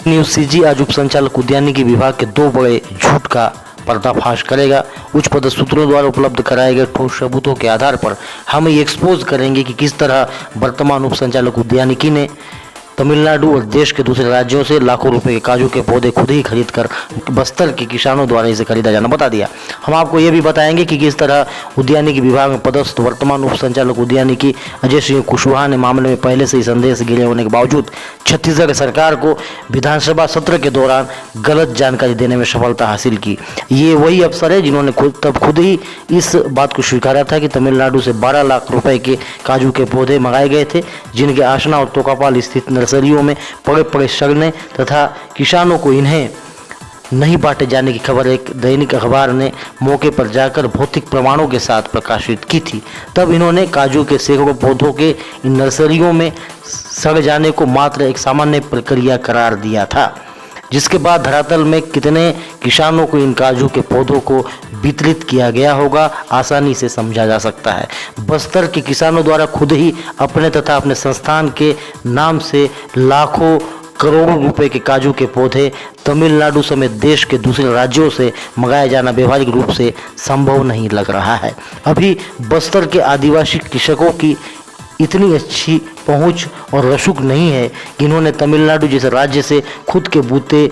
News CG आज उप संचालक उद्यानिकी विभाग के 2 बड़े झूठ का पर्दाफाश करेगा। उच्च पदस्थ सूत्रों द्वारा उपलब्ध कराए गए ठोस सबूतों के आधार पर हम ये एक्सपोज करेंगे कि किस तरह वर्तमान उप संचालक उद्यानिकी ने तमिलनाडु और देश के दूसरे राज्यों से लाखों रुपए के काजू के पौधे खुद ही खरीद कर बस्तर के किसानों द्वारा इसे खरीदा जाना बता दिया। हम आपको ये भी बताएंगे कि किस तरह उद्यानिकी विभाग में पदस्थ वर्तमान उप संचालक उद्यानिकी अजय सिंह कुशवाहा ने मामले में पहले से ही संदेह से घिरे होने के बावजूद छत्तीसगढ़ सरकार को विधानसभा सत्र के दौरान गलत जानकारी देने में सफलता हासिल की। ये वही अफसर है जिन्होंने खुद ही इस बात को स्वीकारा था कि तमिलनाडु से 12 लाख रुपए के काजू के पौधे मंगाए गए थे, जिनके आसना और तोकापाल स्थित नर्सरियों में पड़े पड़े सड़ने तथा किसानों को इन्हें नहीं बांटे जाने की खबर एक दैनिक अखबार ने मौके पर जाकर भौतिक प्रमाणों के साथ प्रकाशित की थी। तब इन्होंने काजू के सैकड़ों पौधों के इन नर्सरियों में सड़ जाने को मात्र एक सामान्य प्रक्रिया करार दिया था, जिसके बाद धरातल में कितने किसानों को इन काजू के पौधों को वितरित किया गया होगा आसानी से समझा जा सकता है। बस्तर के किसानों द्वारा खुद ही अपने तथा अपने संस्थान के नाम से लाखों करोड़ों रुपए के काजू के पौधे तमिलनाडु समेत देश के दूसरे राज्यों से मंगाया जाना व्यवहारिक रूप से संभव नहीं लग रहा है। अभी बस्तर के आदिवासी कृषकों की इतनी अच्छी पहुंच और रसूख नहीं है कि इन्होंने तमिलनाडु जैसे राज्य से खुद के बूते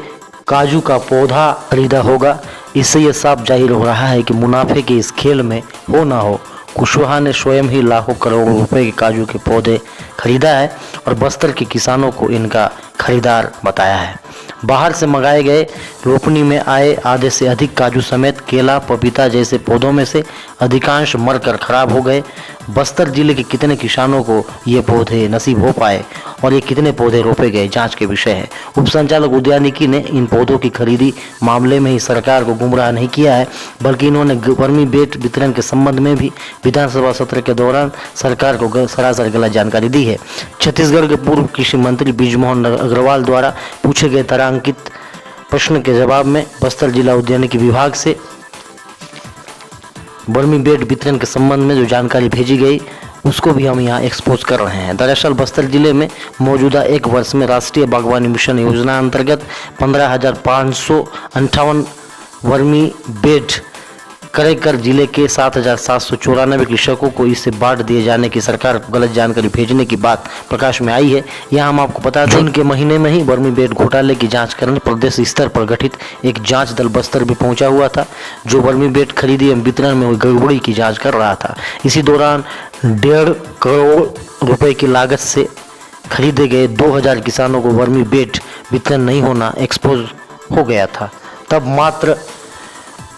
काजू का पौधा खरीदा होगा। इससे यह साफ जाहिर हो रहा है कि मुनाफे के इस खेल में हो ना हो कुशवाहा ने स्वयं ही लाखों करोड़ों रुपए के काजू के पौधे खरीदा है और बस्तर के किसानों को इनका खरीदार बताया है। बाहर से मंगाए गए रोपनी में आए आधे से अधिक काजू समेत केला पपीता जैसे पौधों में से अधिकांश मरकर खराब हो गए। बस्तर जिले के कितने किसानों को ये पौधे नसीब हो पाए और ये कितने पौधे रोपे गए जांच के विषय है। उप संचालक उद्यानिकी ने इन पौधों की खरीदी मामले में ही सरकार को गुमराह नहीं किया है, बल्कि इन्होंने वर्मी बेट वितरण के संबंध में भी विधानसभा सत्र के दौरान सरकार को सरासर गलत जानकारी दी है। छत्तीसगढ़ के पूर्व कृषि मंत्री बृजमोहन अग्रवाल द्वारा पूछे गए तारांकित प्रश्न के जवाब में बस्तर जिला उद्यानिकी विभाग से वर्मी बेट वितरण के संबंध में जो जानकारी भेजी गई उसको भी हम यहाँ एक्सपोज कर रहे हैं। दरअसल बस्तर जिले में मौजूदा 1 वर्ष में राष्ट्रीय बागवानी मिशन योजना अंतर्गत 15,558 वर्मी बेट क्रय कर जिले के 7,794 कृषकों को इससे बांट दिए जाने की सरकार को गलत जानकारी भेजने की बात प्रकाश में आई है। यहाँ हम आपको बता दें, जून के महीने में ही वर्मी बेट घोटाले की जांच करने प्रदेश स्तर पर गठित एक जांच दल बस्तर भी पहुंचा हुआ था, जो वर्मी बेट खरीदी एवं वितरण में हुई गड़बड़ी की जाँच कर रहा था। इसी दौरान 1.5 करोड़ रुपए की लागत से खरीदे गए 2,000 किसानों को वर्मी बेट वितरण नहीं होना एक्सपोज हो गया था। तब मात्र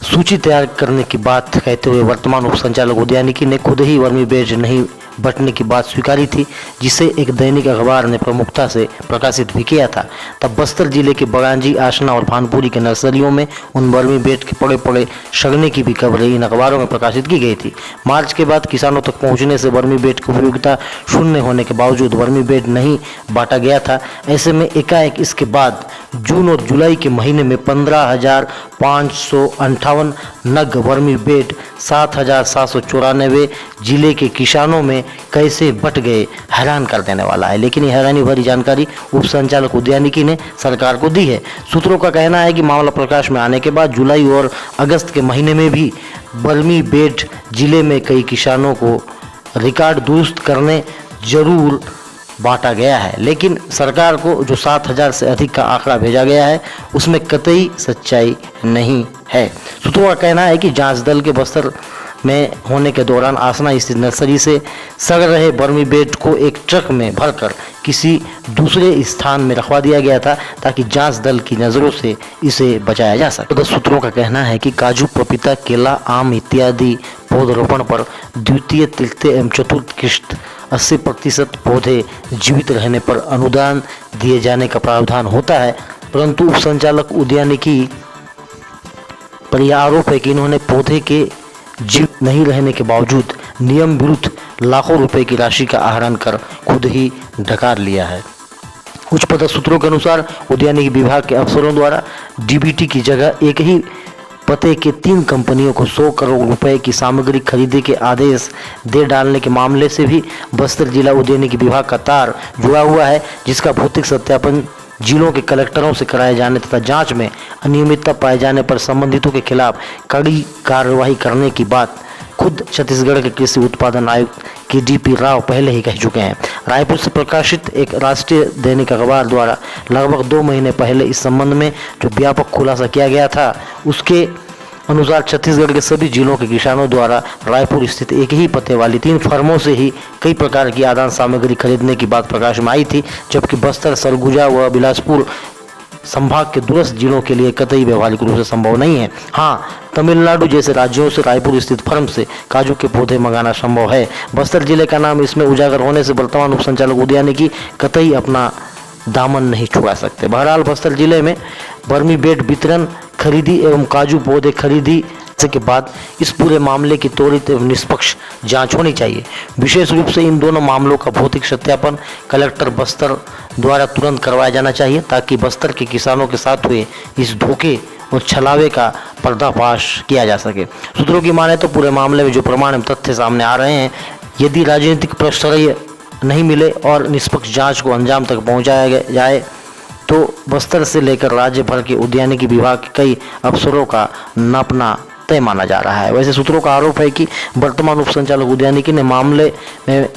सूची तैयार करने की बात कहते हुए वर्तमान उप संचालक उद्यानिकी ने खुद ही वर्मी बेट नहीं बंटने की बात स्वीकारी थी, जिसे एक दैनिक अखबार ने प्रमुखता से प्रकाशित भी किया था। तब बस्तर जिले के बगांजी आसना और भानपुरी के नर्सरियों में उन वर्मी बेट के पड़े पड़े सड़ने की भी खबरें इन अखबारों में प्रकाशित की गई थी। मार्च के बाद किसानों तक पहुंचने से वर्मी बेट की उपयोगिता शून्य होने के बावजूद वर्मी बेट नहीं बांटा गया था। ऐसे में एकाएक इसके बाद जून और जुलाई के महीने में 15,558 नग वर्मी बेट 7,794 जिले के किसानों में कैसे बट गए, हैरान कर देने वाला है। लेकिन यह हैरानी भरी जानकारी उप संचालक उद्यानिकी ने सरकार को दी है। सूत्रों का कहना है कि मामला प्रकाश में आने के बाद जुलाई और अगस्त के महीने में भी वर्मी बेट जिले में कई किसानों को रिकॉर्ड दुरुस्त करने जरूर बांटा गया है, लेकिन सरकार को जो 7,000 से अधिक का आंकड़ा भेजा गया है उसमें कतई सच्चाई नहीं है। सूत्रों का कहना है कि जांच दल के बस्तर में होने के दौरान आसना स्थित नर्सरी से सड़ रहे वर्मी बेट को एक ट्रक में भरकर किसी दूसरे स्थान में रखवा दिया गया था, ताकि जांच दल की नज़रों से इसे बचाया जा सके। तो सूत्रों का कहना है कि काजू पपीता केला आम इत्यादि पौधरोपण पर द्वितीय तृतीय एवं चतुर्थ किश्त 80% पौधे जीवित रहने पर अनुदान दिए जाने का प्रावधान होता है, परंतु उप संचालक उद्यानिकी पर यह आरोप है कि इन्होंने पौधे के जीवित नहीं रहने के बावजूद नियम विरुद्ध लाखों रुपए की राशि का आहरण कर खुद ही ढकार लिया है। उच्च पदस्थ सूत्रों के अनुसार उद्यानिकी विभाग के अफसरों द्वारा डीबीटी की जगह एक ही पते के 3 कंपनियों को 100 करोड़ रुपए की सामग्री खरीदे के आदेश दे डालने के मामले से भी बस्तर जिला उद्यानिकी विभाग का तार जुड़ा हुआ है, जिसका भौतिक सत्यापन जिलों के कलेक्टरों से कराए जाने तथा जांच में अनियमितता पाए जाने पर संबंधितों के खिलाफ कड़ी कार्रवाई करने की बात खुद छत्तीसगढ़ के कृषि उत्पादन आयुक्त के डीपी राव पहले ही कह चुके हैं। रायपुर से प्रकाशित एक राष्ट्रीय दैनिक अखबार द्वारा लगभग 2 महीने पहले इस संबंध में जो व्यापक खुलासा किया गया था, उसके अनुसार छत्तीसगढ़ के सभी जिलों के किसानों द्वारा रायपुर स्थित एक ही पते वाली 3 फर्मों से ही कई प्रकार की आदान सामग्री खरीदने की बात प्रकाश में आई थी, जबकि बस्तर, सरगुजा व बिलासपुर संभाग के दूरस्थ जिलों के लिए कतई व्यवहारिक रूप से संभव नहीं है। हाँ, तमिलनाडु जैसे राज्यों से रायपुर स्थित फर्म से काजू के पौधे मंगाना संभव है। बस्तर जिले का नाम इसमें उजागर होने से वर्तमान उप संचालक उद्यानिकी कतई अपना दामन नहीं छुड़ा सकते। बहरहाल बस्तर जिले में बर्मी बेड वितरण, खरीदी एवं काजू पौधे खरीदी के बाद इस पूरे मामले की त्वरित एवं निष्पक्ष जांच होनी चाहिए। विशेष रूप से इन दोनों मामलों का भौतिक सत्यापन कलेक्टर बस्तर द्वारा तुरंत करवाया जाना चाहिए, ताकि बस्तर के किसानों के साथ हुए इस धोखे और छलावे का पर्दाफाश किया जा सके। सूत्रों की माने तो पूरे मामले में जो प्रमाण एवं तथ्य सामने आ रहे हैं, यदि राजनीतिक प्रश्रय नहीं मिले और निष्पक्ष जाँच को अंजाम तक पहुँचाया जाए तो बस्तर से लेकर राज्य भर के उद्यानिकी विभाग के कई अफसरों का नापना तय माना जा रहा है। वैसे सूत्रों का आरोप है कि वर्तमान उप संचालक उद्यानिकी ने मामले में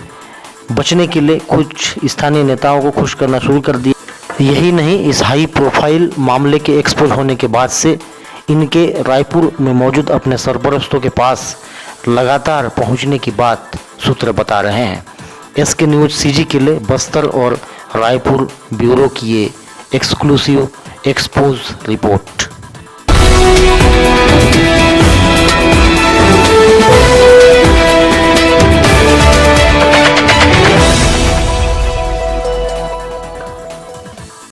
बचने के लिए कुछ स्थानीय नेताओं को खुश करना शुरू कर दिया। यही नहीं, इस हाई प्रोफाइल मामले के एक्सपोज होने के बाद से इनके रायपुर में मौजूद अपने सरपरस्तों के पास लगातार पहुंचने की बात सूत्र बता रहे हैं। एसके न्यूज सीजी के लिए बस्तर और रायपुर ब्यूरो की ये एक्सक्लूसिव एक्सपोज रिपोर्ट।